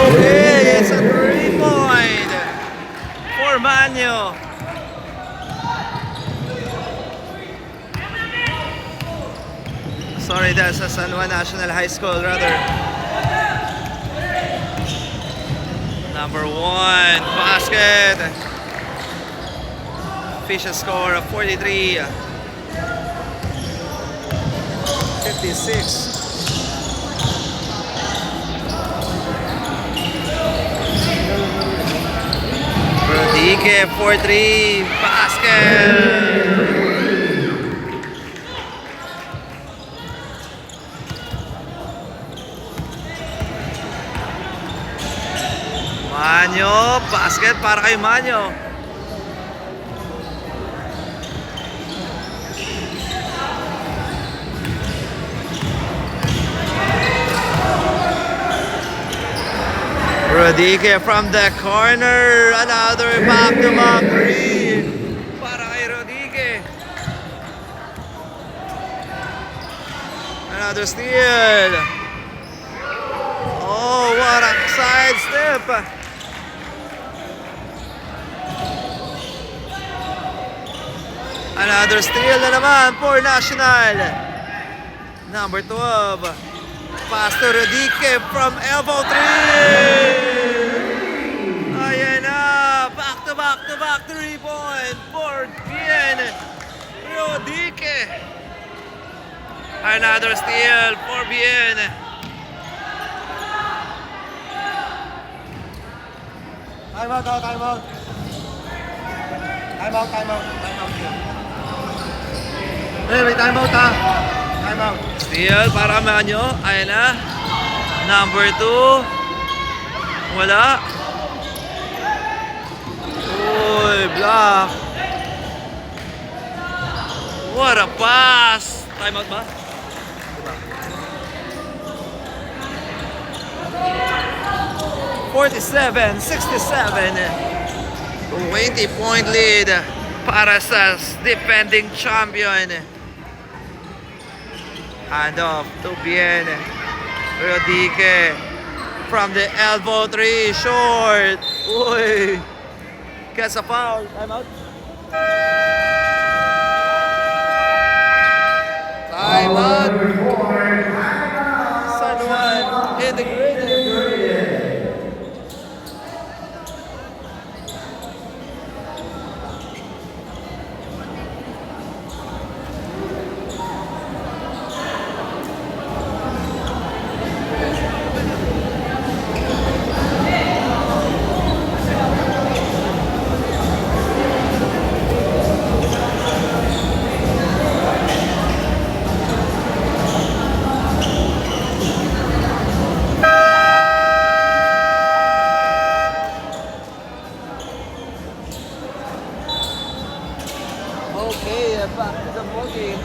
Okay, it's a 3-point for Manyo. Sorry, that's a San Juan National High School, rather. Number 1, basket. Official score of 43. 56. Rodriguez for 3, basket. Manyo, basket para kay Manyo. Rodriguez from the corner. Another back-to-back 3 para kay Rodriguez. Another steal. Oh, what a side step. Another steal na naman for National. Number 12. Pass to Rodriguez from elbow 3. Ayan na. Back-to-back 3-point for Bien Rodriguez. Another steal for Bien. Time out. Hey, may time out ha. Time out. Steal para Manyo. Ayan na. Number 2. Wala. Uy, block. What a pass. Time out ba? 47-67. 20-point lead para sa defending champion. Hand off to Bien Rodriguez from the elbow 3, short. Uy, gets a foul. Time out. Time out. San Juan integrated. Okay, back to the ball game.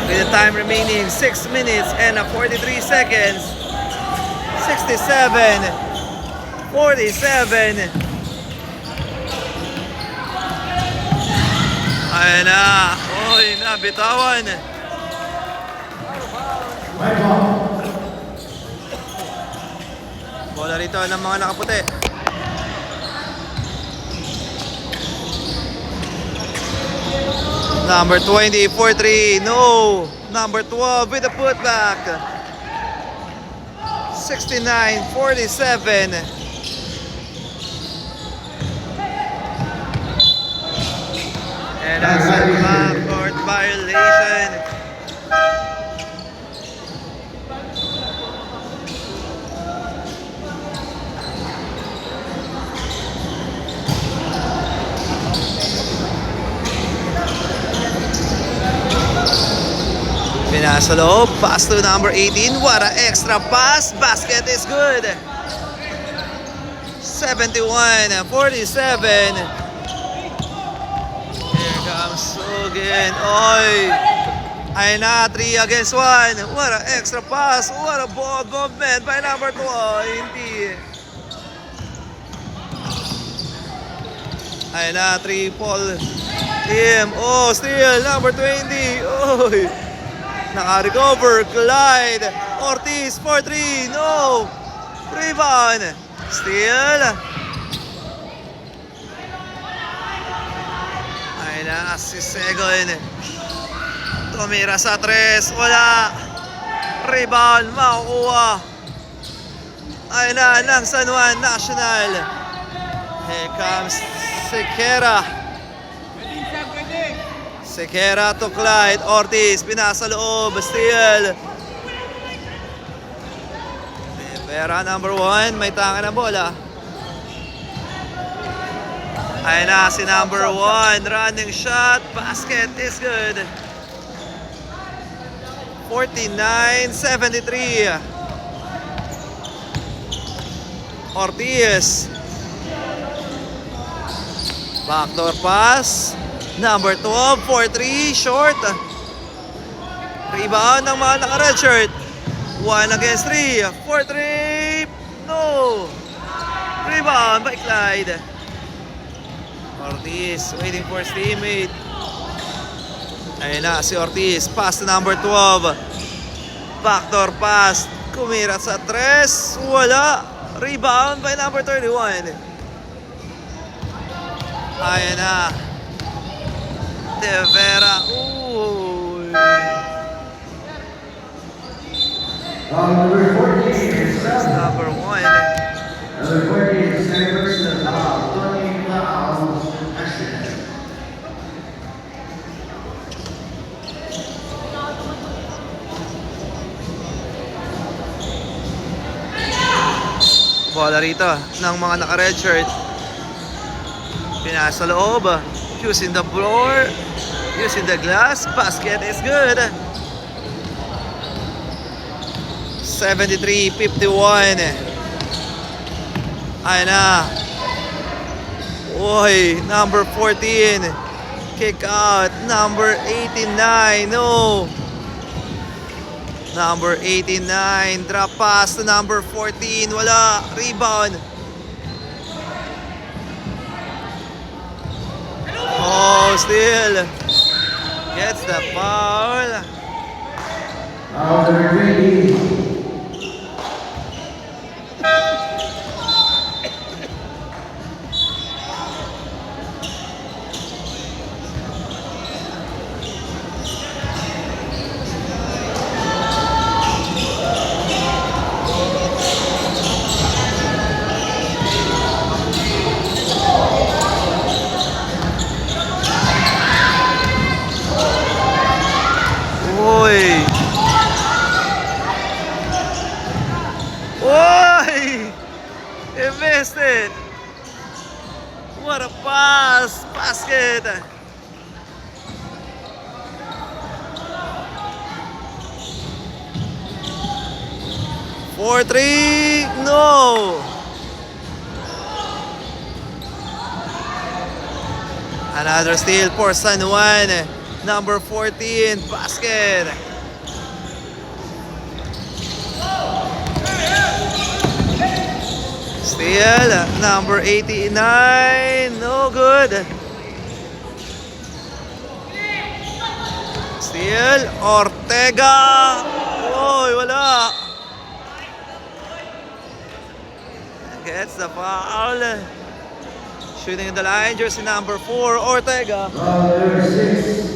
With the time remaining 6 minutes and 43 seconds. 67-47. Ayan na. Uy, nabitawan. Bola rito ng mga nakaputi. Number 20 for 3, no. Number 12 with a putback. 69-47. And that's a backcourt violation. Pinasa loob, pass to number 18. What an extra pass. Basket is good. 71-47. Here comes Sugin. Oy. Ayun na, 3 against 1. What an extra pass. What a ball movement by number 2. Hindi. Ayun na, 3 Paul. Team. Oh, steal. Number 20. Oy. Naka-recover. Clyde Ortiz, 4-3. No. Rebound. Steal. Ay na, si Segon. Tumira sa 3. Wala. Rebound. Makukuha. Ay na, ng San Juan National. Here comes Sequeira. Sequeira to Clyde Ortiz. Pinasa loob. Steal. Vera number 1. May tanga na bola. Ay na si number 1. Running shot. Basket is good. 49-73. Ortiz. Backdoor pass. Number 12, 4-3, short. Rebound ng mga naka-red shirt. 1 against 3. 4-3. No. Rebound by Clyde. Ortiz waiting for his teammate. Ayun na si Ortiz. Pass to number 12. Backdoor pass. Kumira sa 3. Wala. Rebound by number 31. Ayun na. De Vera. Ooh. Number 14. That's number 1. Number 14, celebrates the Tony Clouds. Bola rito ng mga naka-red shirt. Pinasa loob. Using the floor. Using the glass. Basket is good. 73-51. Ayun na. Uy, number 14. Kick out. Number 89. No. Number 89. Drop pass to number 14. Wala. Rebound. Oh, still. Gets the foul. Number 20. Uy! Uy! He missed it! What a pass! Basket! For 3, no! Another steal for San Juan. Number 14, basket. Steal, number 89, no good. Steal, Ortega. Oy, wala. Gets the foul. Shooting in the line, jersey number 4, Ortega. Number 6.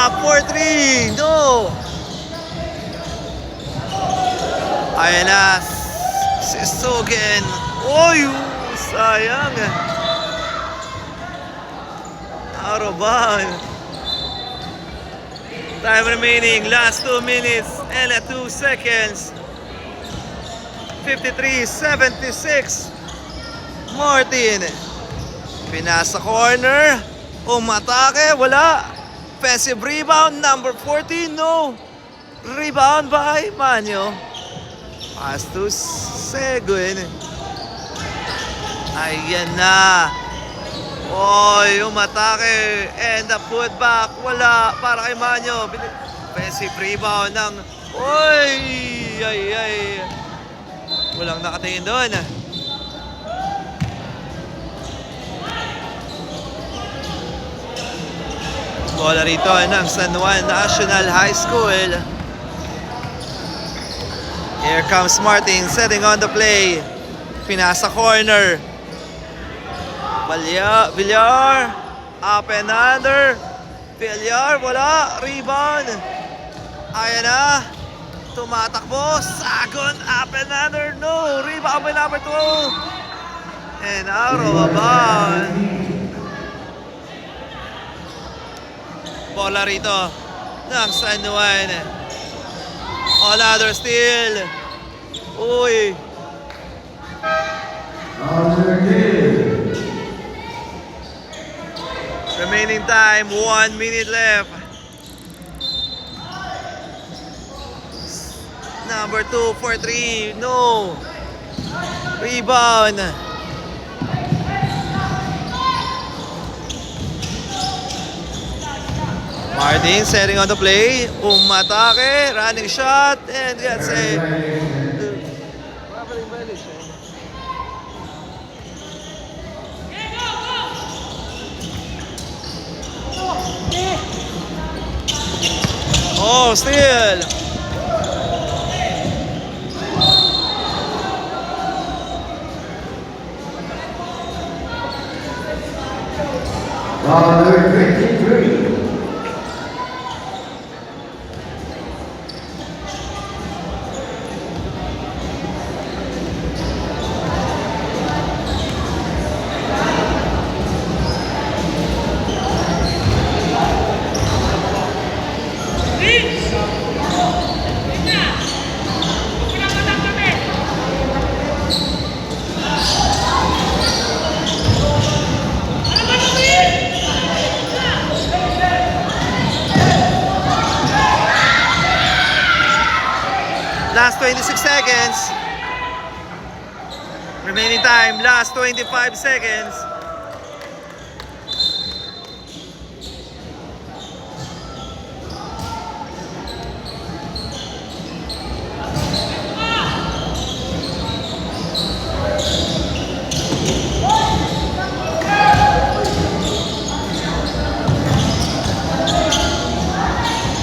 Wala! 4-3! No! Ayan na. Si Sogen. Oy! Sayang. Out of bounds. Time remaining. Last 2 minutes and 2 seconds. 53-76. Martin. Pinasa corner. Umatake. Wala. Offensive rebound. Number 14. No. Rebound by Manyo. Pass to Seguin. Ayan na. Oy, umatake. And the putback. Wala. Para kay Manyo. Offensive rebound ng... Oy! Ay. Walang nakatingin doon. Bola rito ng San Juan National High School. Here comes Martin setting on the play. Pinasa corner. Villar. Up and under. Villar, wala. Rebound. Ayan na. Tumatakbo. Sagon. Up and under. No. Rebound by number 2. And out of bounds. Bola rito ng San Juan. Another steal. Uy. Remaining time, 1 minute left. Number 2 for 3. No. Rebound. Martin setting on the play. Umatake. Running shot. And gets a... Oh, steal. Number 23. Last 26 seconds. Remaining time, last 25 seconds.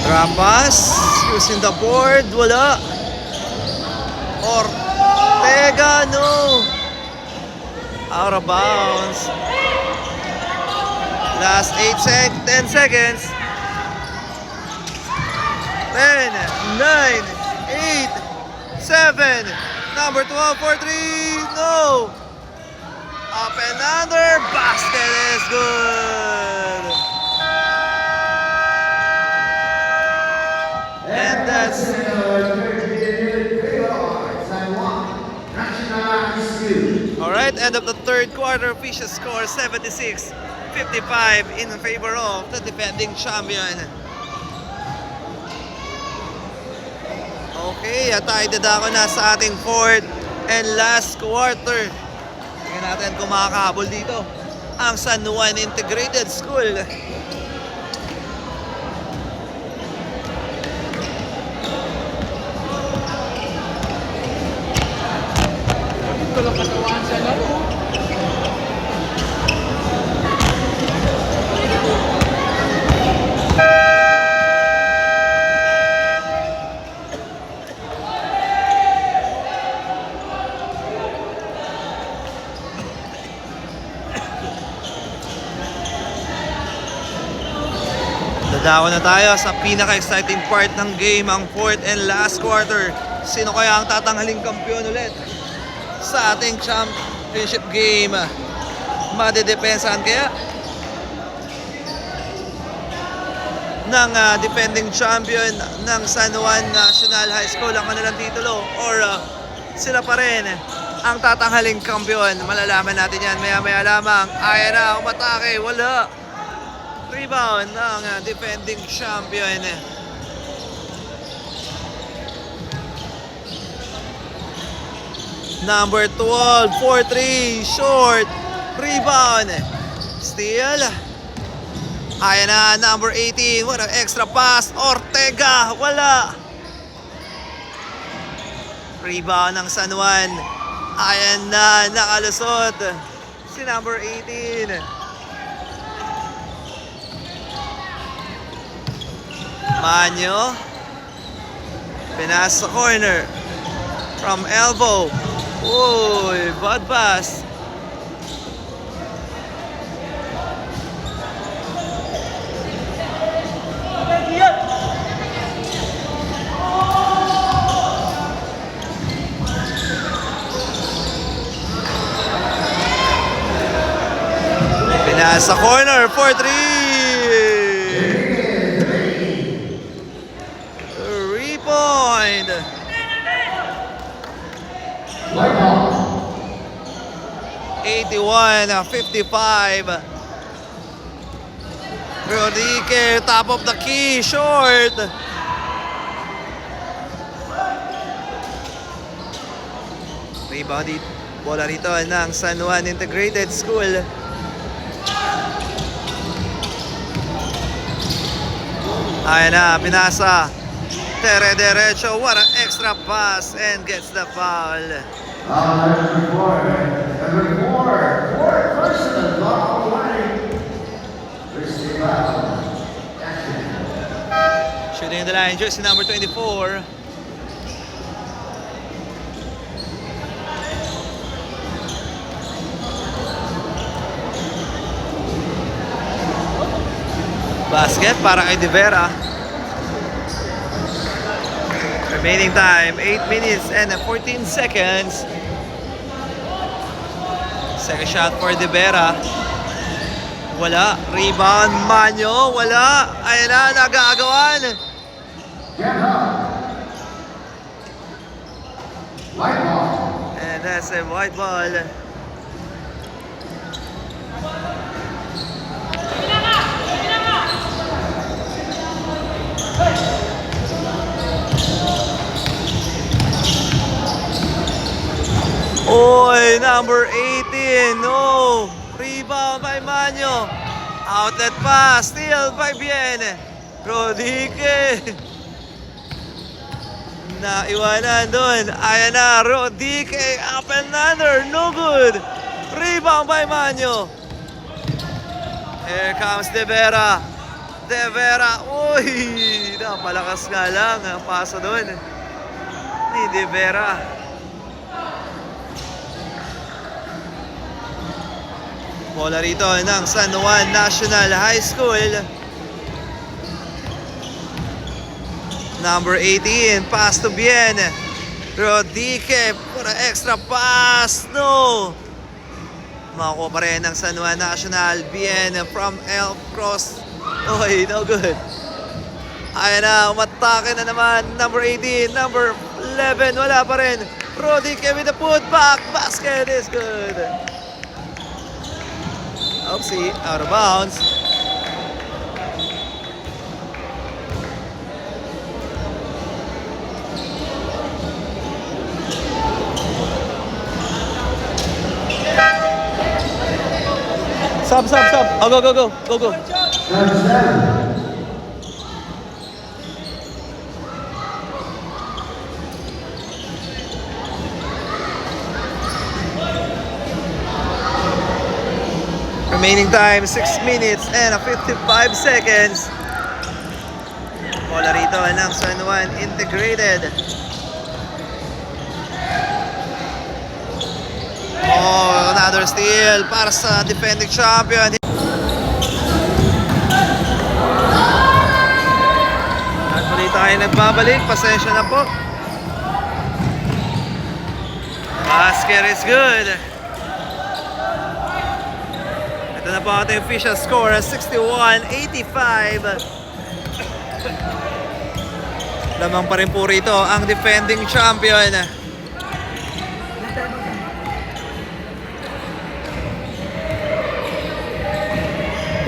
Drop pass, using the board, wala. Ortega, no. Out of bounds. Last 10 seconds. 10, 9, 8, 7. Number 12 for 3. No. Up and under. Basket is good. And that's... Alright, end of the third quarter, official score 76-55 in favor of the defending champion. Okay, tied ako na sa ating fourth and last quarter. Tingnan natin kung makakahabol dito ang San Juan Integrated School. Dako na tayo sa pinaka-exciting part ng game, ang fourth and last quarter. Sino kaya ang tatanghaling kampiyon ulit sa ating championship game? Madedepensahan kaya ng defending champion ng San Juan National High School ang kanilang titulo, or sila pa rin ang tatanghaling kampiyon? Malalaman natin yan maya-maya lamang. Ayan na, umatake, wala. Rebound ng defending champion. Number 12, 4-3, short. Rebound. Steal. Ayan na, number 18. What an extra pass. Ortega. Wala. Rebound ng San Juan. Ayan na, nakalusot si number 18. Manyo. Pinas sa corner. From elbow. Uy, bad pass. Pinas sa corner. 4-3. 3-point. 81-55. Rodriguez, top of the key, short. Rebound bola rito ng San Juan Integrated School. Ayan na, pinasa. Tere derecho, what an extra pass, and gets the foul. Number four, fourth person, block away. First foul. Shooting the line, jersey number 24. Basket para kay De Vera. Remaining time, 8 minutes and 14 seconds. Second shot for De Vera. Wala. Rebound, Manyo. Wala. Ayan na, nag-aagawan. White ball. And that's a white ball. Oy, number 18. No. Rebound by Manyo. Outlet pass. Steal by Bien. Rodriguez. Naiwanan doon. Ayan na. Rodriguez. Up and under. No good. Rebound by Manyo. Here comes De Vera. De Vera. Uy. Napalakas nga lang ang paso doon ni De Vera. Bola rito ng San Juan National High School. Number 18, pass to Bien. Rodriguez for an extra pass. No. Makuha pa rin ng San Juan National. Bien from Elf Cross. Oy, no good. Ayan na, umatake na naman. Number 18, number 11, wala pa rin. Rodriguez with the putback. Basket is good. Oopsie, out of bounds. Sub. Oh, go. Remaining time, 6 minutes and 55 seconds. Bola rito ng San Juan Integrated. Oh, another steal para sa defending champion. tayo nagbabalik. Pasensya na po. Basket is good. Ito na po ating official score, 61-85. Lamang pa rin po rito ang defending champion.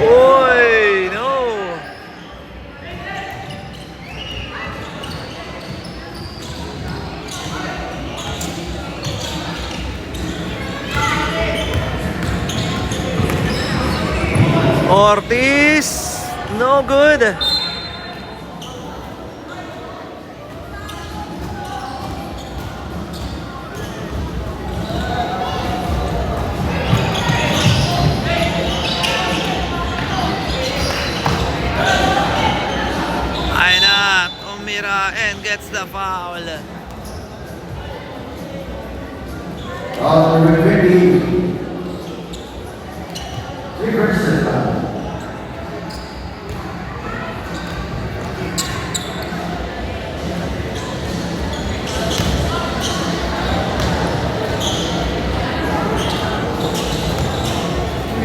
Oy, no. Ortiz, no good. Aina Tomira and gets the foul. Number 20. Difference foul.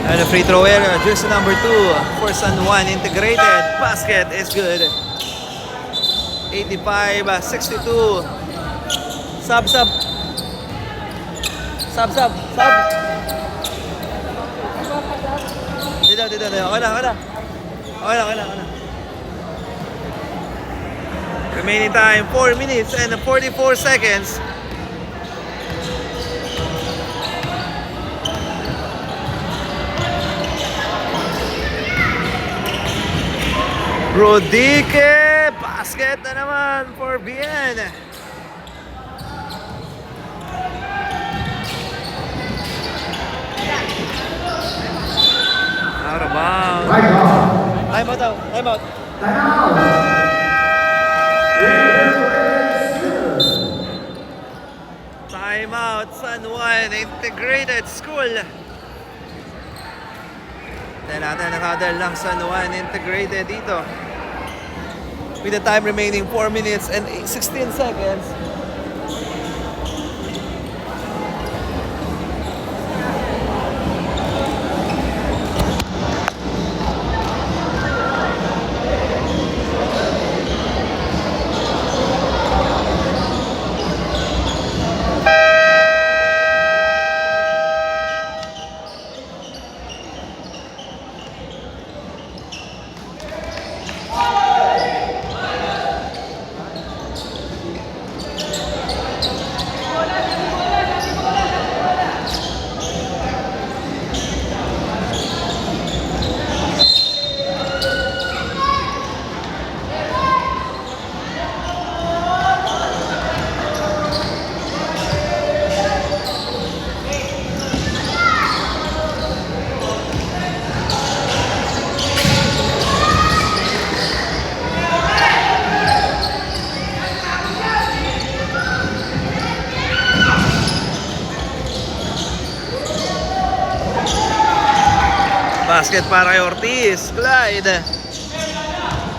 And a free throw error, jersey number 2 for San Juan Integrated. Basket is good. 85-62. Sub. Dito. Okay na. Remaining time, 4 minutes and 44 seconds. Rodike, basket na naman for BN. Out of bounds. Right on. Time out. Time out. Time out, San Juan Integrated School. Then natin nakadal lang San Juan Integrated dito. With the time remaining 4 minutes and 16 seconds. Basket para kay Ortiz. Clyde.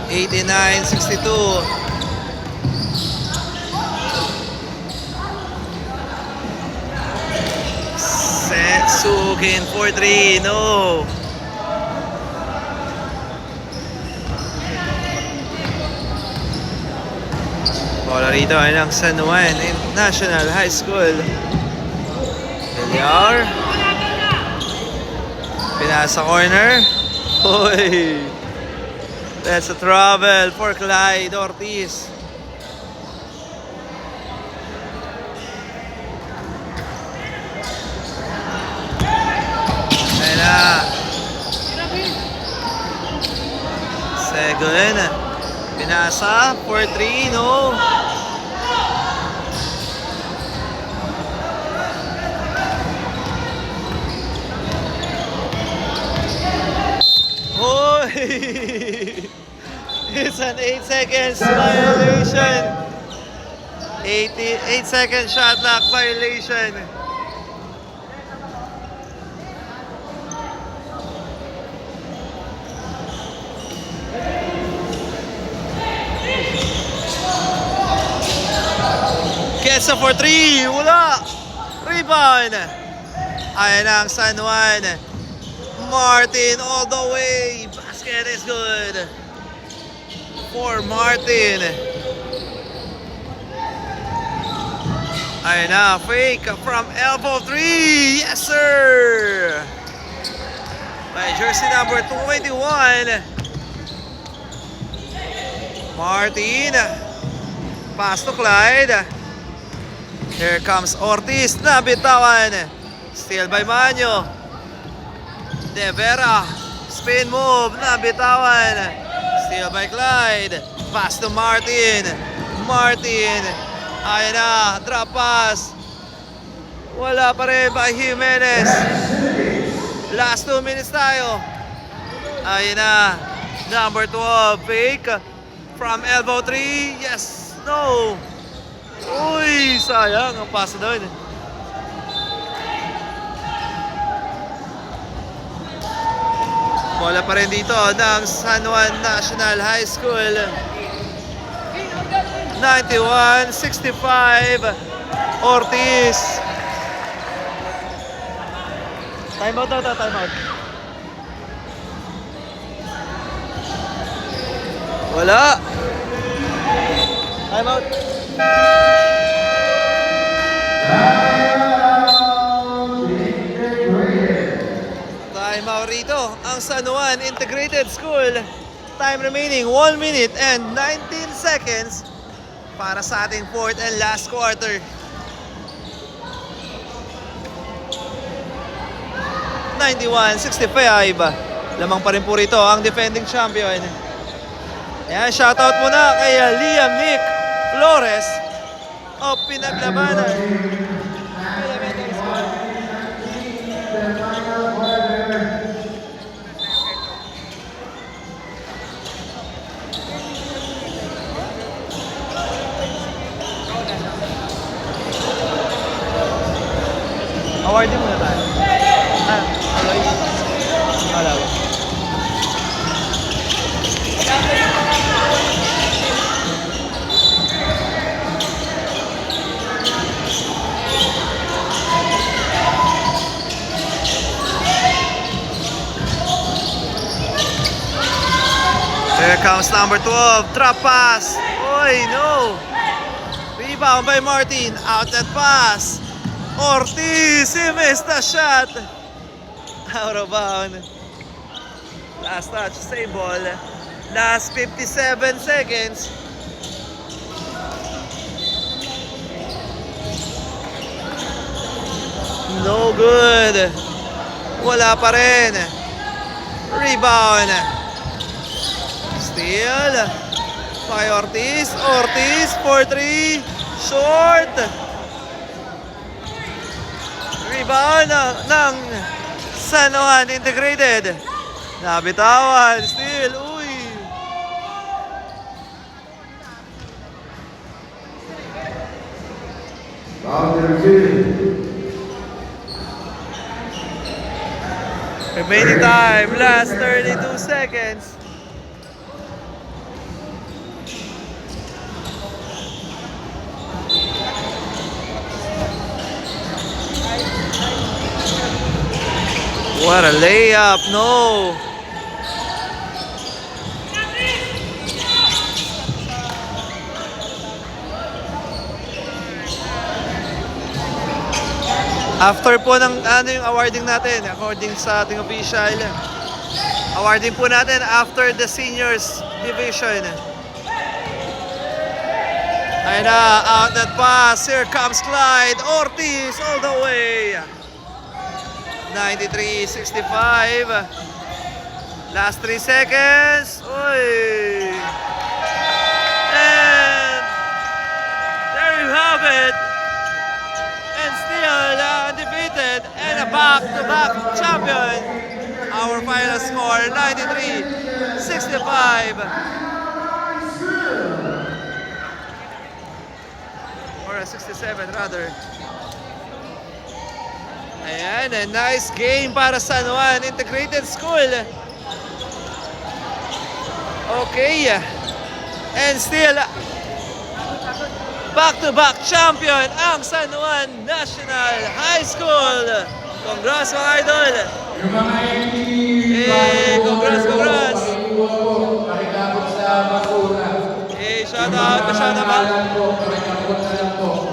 89-62. Sukin for 3. No. Bola rito ay ng San Juan National High School. Villar. Pinasa corner. Hoy. That's a trouble for Clyde Ortiz. Ayan na. Segun. Pinasa for 3. No. It's an 8 seconds violation. 8 second shot clock violation. Depensa for 3. Wala. Rebound. Ayan ang San Juan. Martin all the way. Basket is good. For Martin. Ayan na. Fake from elbow 3. Yes, sir. By jersey number 21. Martin. Pass to Clyde. Here comes Ortiz. Nabitawan. Steal by Manyo. De Vera. Spin move. Nabitawan. Steal by Clyde. Pass to Martin. Martin. Ayan na. Drop pass. Wala pa rin by Jimenez. Last 2 minutes tayo. Ayan na. Number 12. Fake. From elbow 3. Yes. No. Uy, sayang ang pass doon. Bola pa rin dito ng San Juan National High School. 91-65. Ortiz. Timeout daw, timeout. Wala. Timeout. Timeout rito ang San Juan Integrated School. Time remaining 1 minute and 19 seconds para sa ating fourth and last quarter. 91-65. Lamang pa rin po rito ang defending champion. Ayan, shoutout muna kay Liam Nick Flores o pinaglabanan. Elementary School. Awardin muna tayo. Wala ba? Here comes number 12, drop pass. Oy, no. Rebound by Martin, outlet pass. Ortiz, he missed the shot. Out of bound. Last touch, same ball. Last 57 seconds. No good. Wala pa rin. Rebound. Steal by Ortiz. Ortiz for 3. Short. Rebound ng San Juan Integrated. Nabitawan. Steal. Uy. Remaining time. Last 32 seconds. What a layup, no. After po ng yung awarding natin, according sa ating official, awarding po natin after the seniors division. Ayun na, outlet pass. Here comes Clyde. Ortiz all the way. 93-65. Last 3 seconds. Uy. And there you have it. And still undefeated and a back-to-back champion. Our final score 93-65. Or 67 rather. Ayan, a nice game para sa San Juan Integrated School. Okay. And still, Back-to-back champion ang San Juan National High School. Congrats mga idol. Yung mga Congrats. Pakikabot sa basura. Shout out ba? Pakikabot na lang po.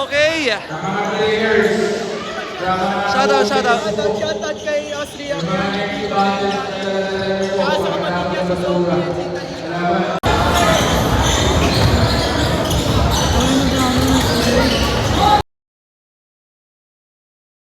Okay. Sa mga players. Shout out. Shoutout kay Austria. Yung mga next battle. Sa kapatid niya sa Soviet.